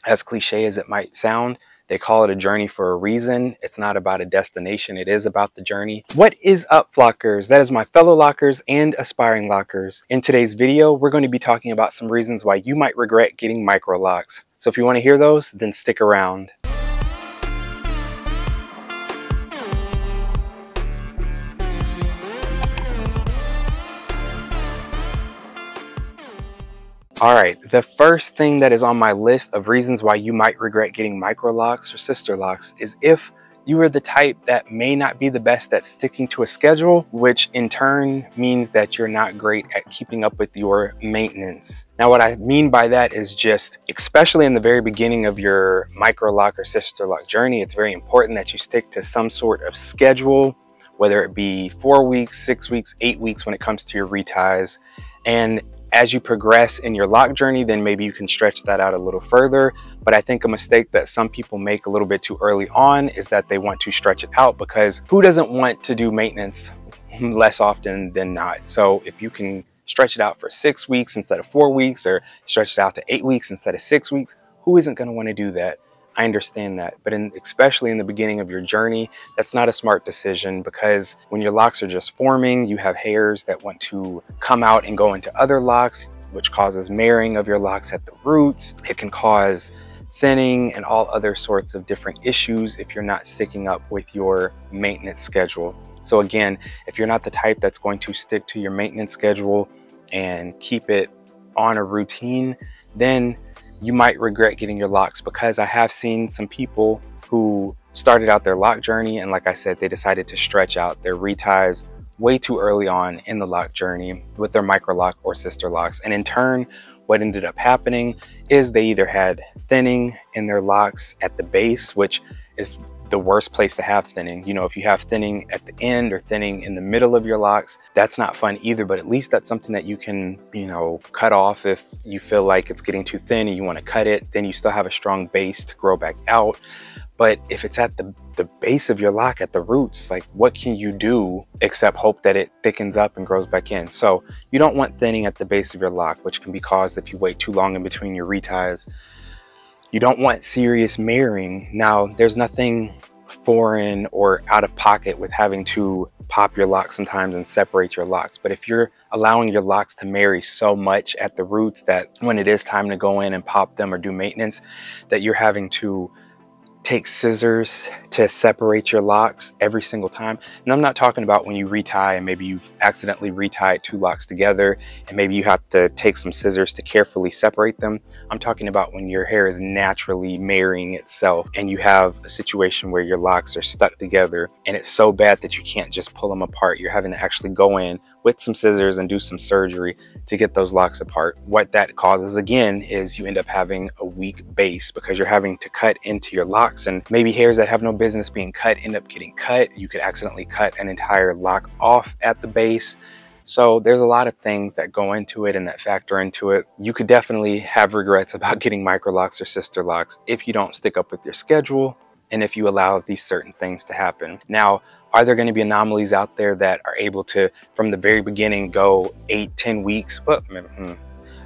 As cliche as it might sound, they call it a journey for a reason. It's not about a destination, it is about the journey. What is up, Flockers? That is my fellow Lockers and aspiring Lockers. In today's video, we're going to be talking about some reasons why you might regret getting Microlocs. So if you want to hear those, then stick around. Alright, the first thing that is on my list of reasons why you might regret getting Microlocs or Sisterlocks is if you are the type that may not be the best at sticking to a schedule, which in turn means that you're not great at keeping up with your maintenance. Now, what I mean by that is just, especially in the very beginning of your Microloc or Sisterlock journey, it's very important that you stick to some sort of schedule, whether it be 4 weeks, 6 weeks, 8 weeks when it comes to your reties. And as you progress in your lock journey, then maybe you can stretch that out a little further. But I think a mistake that some people make a little bit too early on is that they want to stretch it out, because who doesn't want to do maintenance less often than not? So if you can stretch it out for 6 weeks instead of 4 weeks, or stretch it out to 8 weeks instead of 6 weeks, who isn't going to want to do that? I understand that, but especially in the beginning of your journey, that's not a smart decision, because when your locks are just forming, you have hairs that want to come out and go into other locks, which causes marring of your locks at the roots. It can cause thinning and all other sorts of different issues if you're not sticking up with your maintenance schedule. So again, if you're not the type that's going to stick to your maintenance schedule and keep it on a routine, then you might regret getting your locks, because I have seen some people who started out their lock journey and, like I said, they decided to stretch out their reties way too early on in the lock journey with their Microloc or Sisterlocks. And in turn, what ended up happening is they either had thinning in their locks at the base, which is the worst place to have thinning. You know, if you have thinning at the end or thinning in the middle of your locks, that's not fun either, but at least that's something that you can, you know, cut off if you feel like it's getting too thin and you want to cut it. Then you still have a strong base to grow back out. But if it's at the base of your lock, at the roots, like, what can you do except hope that it thickens up and grows back in? So you don't want thinning at the base of your lock, which can be caused if you wait too long in between your reties. You don't want serious marring. Now, there's nothing foreign or out of pocket with having to pop your locks sometimes and separate your locks. But if you're allowing your locks to marry so much at the roots that when it is time to go in and pop them or do maintenance, that you're having to take scissors to separate your locks every single time. And I'm not talking about when you retie and maybe you've accidentally retied 2 locks together and maybe you have to take some scissors to carefully separate them. I'm talking about when your hair is naturally marrying itself and you have a situation where your locks are stuck together and it's so bad that you can't just pull them apart. You're having to actually go in with some scissors and do some surgery to get those locks apart. What that causes, again, is you end up having a weak base, because you're having to cut into your locks, and maybe hairs that have no business being cut end up getting cut. You could accidentally cut an entire lock off at the base. So there's a lot of things that go into it and that factor into it. You could definitely have regrets about getting Microlocs or Sisterlocks if you don't stick up with your schedule and if you allow these certain things to happen. Now, are there going to be anomalies out there that are able to, from the very beginning, go 8-10 weeks? Well,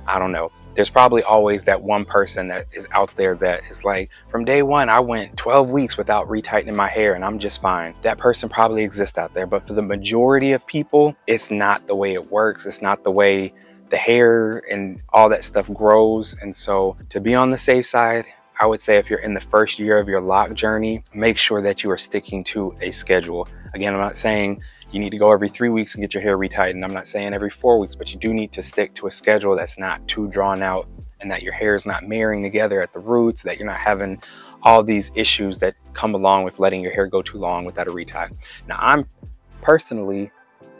I don't know. There's probably always that one person that is out there that is like, from day one, I went 12 weeks without retightening my hair and I'm just fine. That person probably exists out there. But for the majority of people, it's not the way it works. It's not the way the hair and all that stuff grows. And so to be on the safe side, I would say if you're in the first year of your lock journey, make sure that you are sticking to a schedule. Again, I'm not saying you need to go every 3 weeks and get your hair retightened. I'm not saying every 4 weeks, but you do need to stick to a schedule that's not too drawn out and that your hair is not marrying together at the roots, that you're not having all these issues that come along with letting your hair go too long without a retie. Now, I'm personally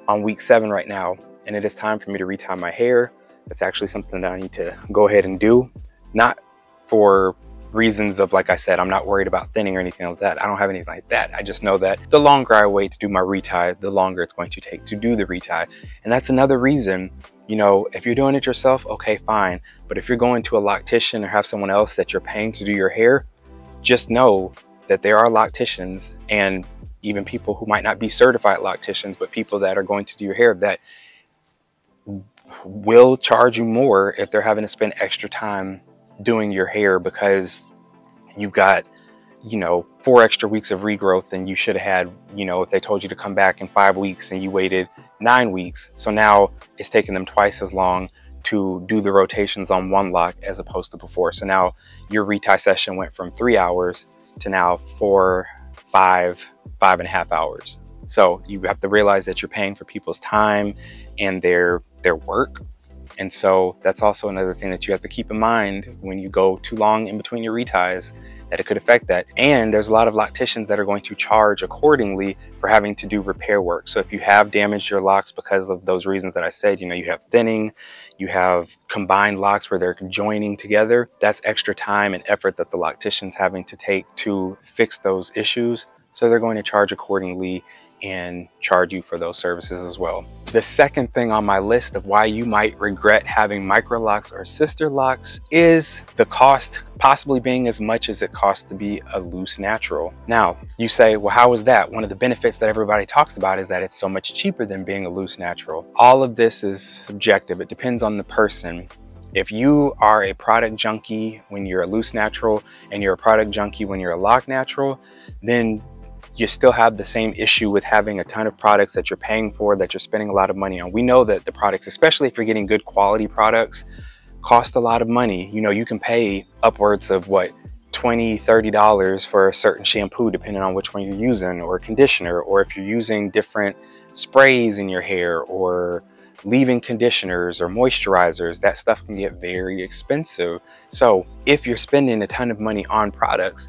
on week 7 right now, and it is time for me to retie my hair. That's actually something that I need to go ahead and do. Not for reasons of, like I said, I'm not worried about thinning or anything like that. I don't have anything like that. I just know that the longer I wait to do my retie, the longer it's going to take to do the retie. And that's another reason, you know, if you're doing it yourself, okay, fine. But if you're going to a loctician or have someone else that you're paying to do your hair, just know that there are locticians and even people who might not be certified locticians, but people that are going to do your hair that will charge you more if they're having to spend extra time doing your hair because you've got, you know, 4 extra weeks of regrowth than you should have had, you know, if they told you to come back in 5 weeks and you waited 9 weeks. So now it's taking them twice as long to do the rotations on one lock as opposed to before. So now your retie session went from 3 hours to now 4, 5, 5.5 hours. So you have to realize that you're paying for people's time and their work. And so that's also another thing that you have to keep in mind when you go too long in between your reties, that it could affect that. And there's a lot of locticians that are going to charge accordingly for having to do repair work. So if you have damaged your locks because of those reasons that I said, you know, you have thinning, you have combined locks where they're joining together, that's extra time and effort that the loctician's having to take to fix those issues. So they're going to charge accordingly and charge you for those services as well. The second thing on my list of why you might regret having Microlocs or Sisterlocks is the cost possibly being as much as it costs to be a loose natural. Now, you say, well, how is that? One of the benefits that everybody talks about is that it's so much cheaper than being a loose natural. All of this is subjective. It depends on the person. If you are a product junkie when you're a loose natural and you're a product junkie when you're a lock natural, then you still have the same issue with having a ton of products that you're paying for, that you're spending a lot of money on. We know that the products, especially if you're getting good quality products, cost a lot of money. You know, you can pay upwards of what, $20, $30 for a certain shampoo, depending on which one you're using, or conditioner, or if you're using different sprays in your hair, or leave-in conditioners or moisturizers, that stuff can get very expensive. So if you're spending a ton of money on products,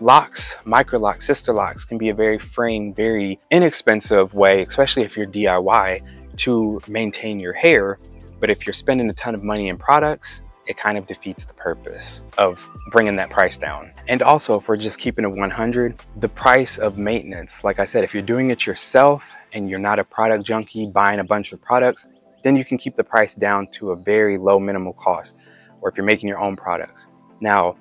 Locs, Microlocs, Sisterlocks can be a very freeing, very inexpensive way, especially if you're DIY, to maintain your hair. But if you're spending a ton of money in products, it kind of defeats the purpose of bringing that price down. And also, if we're just keeping it 100, the price of maintenance, like I said, if you're doing it yourself and you're not a product junkie buying a bunch of products, then you can keep the price down to a very low minimal cost, or if you're making your own products. Now,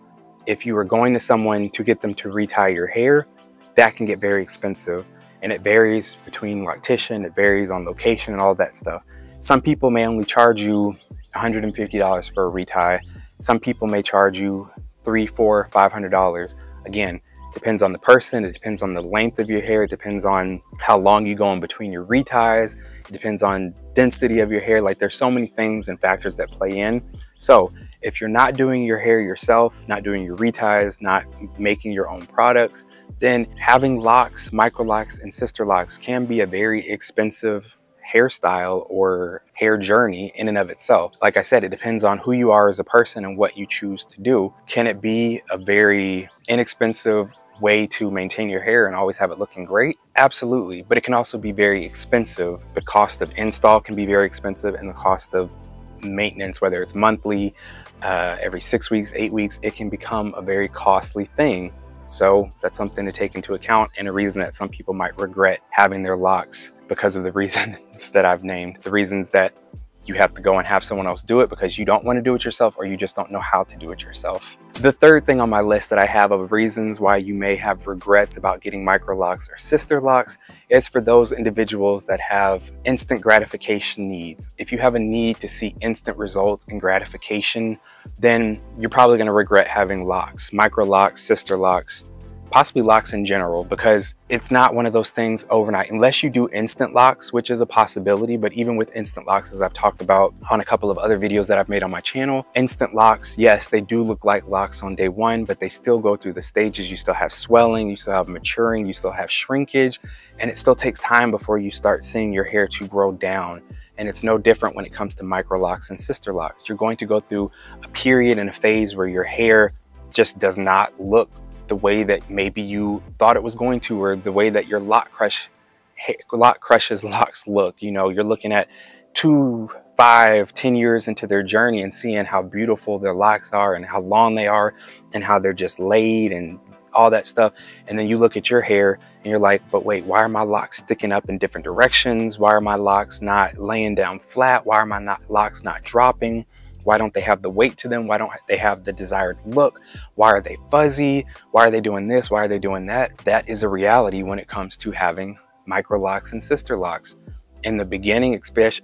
if you are going to someone to get them to retie your hair, that can get very expensive. And it varies between loctician, it varies on location and all that stuff. Some people may only charge you $150 for a retie. Some people may charge you $300, $400, $500. Again, depends on the person, it depends on the length of your hair, it depends on how long you go in between your reties, it depends on density of your hair. Like, there's so many things and factors that play in. So if you're not doing your hair yourself, not doing your reties, not making your own products, then having Locs, Microlocs, and Sisterlocks can be a very expensive hairstyle or hair journey in and of itself. Like I said, it depends on who you are as a person and what you choose to do. Can it be a very inexpensive way to maintain your hair and always have it looking great? Absolutely. But it can also be very expensive. The cost of install can be very expensive, and the cost of maintenance, whether it's monthly, every 6 weeks, 8 weeks, it can become a very costly thing. So that's something to take into account, and a reason that some people might regret having their Locs because of the reasons that I've named. The reasons that you have to go and have someone else do it because you don't want to do it yourself, or you just don't know how to do it yourself. The third thing on my list that I have of reasons why you may have regrets about getting Microlocs or Sisterlocks is for those individuals that have instant gratification needs. If you have a need to see instant results and gratification, then you're probably going to regret having Locs, Microlocs, Sisterlocks, possibly Locs in general, because it's not one of those things overnight, unless you do instant locks, which is a possibility. But even with instant locks, as I've talked about on a couple of other videos that I've made on my channel, instant locks, yes, they do look like locks on day one, but they still go through the stages. You still have swelling, you still have maturing, you still have shrinkage, and it still takes time before you start seeing your hair to grow down. And it's no different when it comes to Microlocs and Sisterlocks. You're going to go through a period and a phase where your hair just does not look the way that maybe you thought it was going to, or the way that your lock crushes locks look. You know, you're looking at 2, 5, 10 years into their journey and seeing how beautiful their locks are and how long they are and how they're just laid and all that stuff. And then you look at your hair and you're like, but wait, why are my locks sticking up in different directions? Why are my locks not laying down flat? Why are my locks not dropping? Why don't they have the weight to them? Why don't they have the desired look? Why are they fuzzy? Why are they doing this? Why are they doing that? That is a reality when it comes to having Microlocs and Sisterlocks. In the beginning,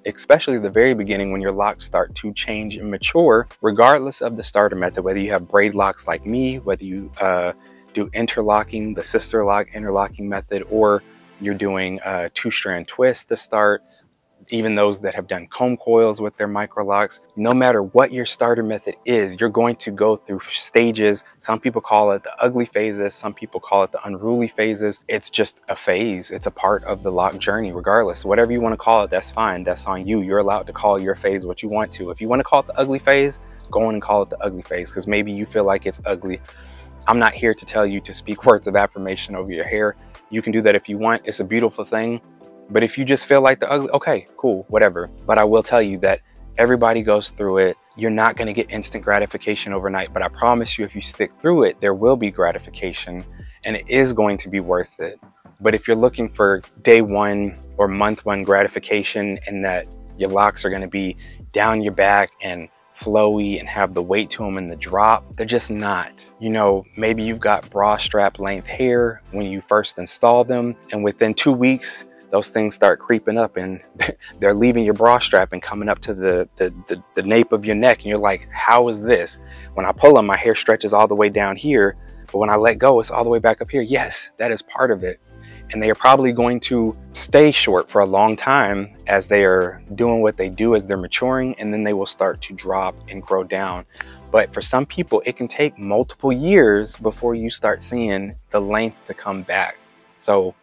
especially the very beginning, when your locks start to change and mature, regardless of the starter method, whether you have braid locks like me, whether you do interlocking, the Sisterlock interlocking method, or you're doing a 2-strand twist to start, even those that have done comb coils with their Microlocs, no matter what your starter method is, you're going to go through stages. Some people call it the ugly phases. Some people call it the unruly phases. It's just a phase. It's a part of the lock journey, regardless. Whatever you want to call it, that's fine. That's on you. You're allowed to call your phase what you want to. If you want to call it the ugly phase, go on and call it the ugly phase, because maybe you feel like it's ugly. I'm not here to tell you to speak words of affirmation over your hair. You can do that if you want. It's a beautiful thing. But if you just feel like the ugly, okay, cool, whatever. But I will tell you that everybody goes through it. You're not going to get instant gratification overnight, but I promise you, if you stick through it, there will be gratification, and it is going to be worth it. But if you're looking for day one or month one gratification, and that your locks are going to be down your back and flowy and have the weight to them and the drop, they're just not. You know, maybe you've got bra strap length hair when you first install them, and within 2 weeks, those things start creeping up and they're leaving your bra strap and coming up to the nape of your neck. And you're like, how is this? When I pull them, my hair stretches all the way down here, but when I let go, it's all the way back up here. Yes, that is part of it. And they are probably going to stay short for a long time as they are doing what they do as they're maturing, and then they will start to drop and grow down. But for some people, it can take multiple years before you start seeing the length to come back. So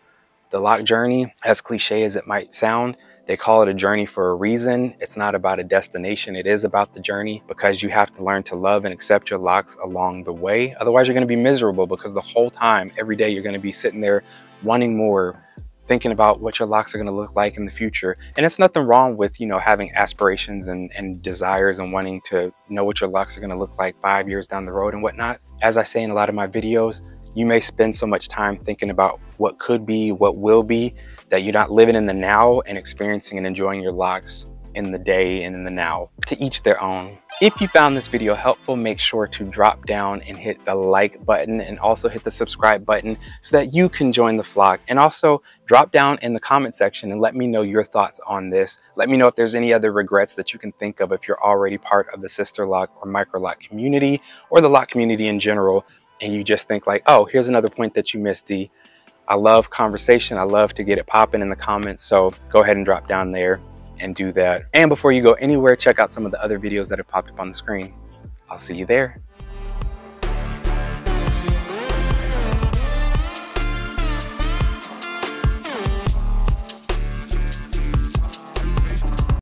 the lock journey, as cliche as it might sound, they call it a journey for a reason. It's not about a destination. It is about the journey, because you have to learn to love and accept your locks along the way. Otherwise, you're going to be miserable, because the whole time, every day, you're going to be sitting there wanting more, thinking about what your locks are going to look like in the future. And it's nothing wrong with, you know, having aspirations and desires and wanting to know what your locks are going to look like 5 years down the road and whatnot. As I say in a lot of my videos, you may spend so much time thinking about what could be, what will be, that you're not living in the now and experiencing and enjoying your locks in the day and in the now. To each their own. If you found this video helpful, make sure to drop down and hit the like button, and also hit the subscribe button so that you can join the flock. And also drop down in the comment section and let me know your thoughts on this. Let me know if there's any other regrets that you can think of if you're already part of the Sisterlock or Microloc community, or the lock community in general, and you just think like, oh, here's another point that you missed, D. I love conversation. I love to get it popping in the comments. So go ahead and drop down there and do that. And before you go anywhere, check out some of the other videos that have popped up on the screen. I'll see you there.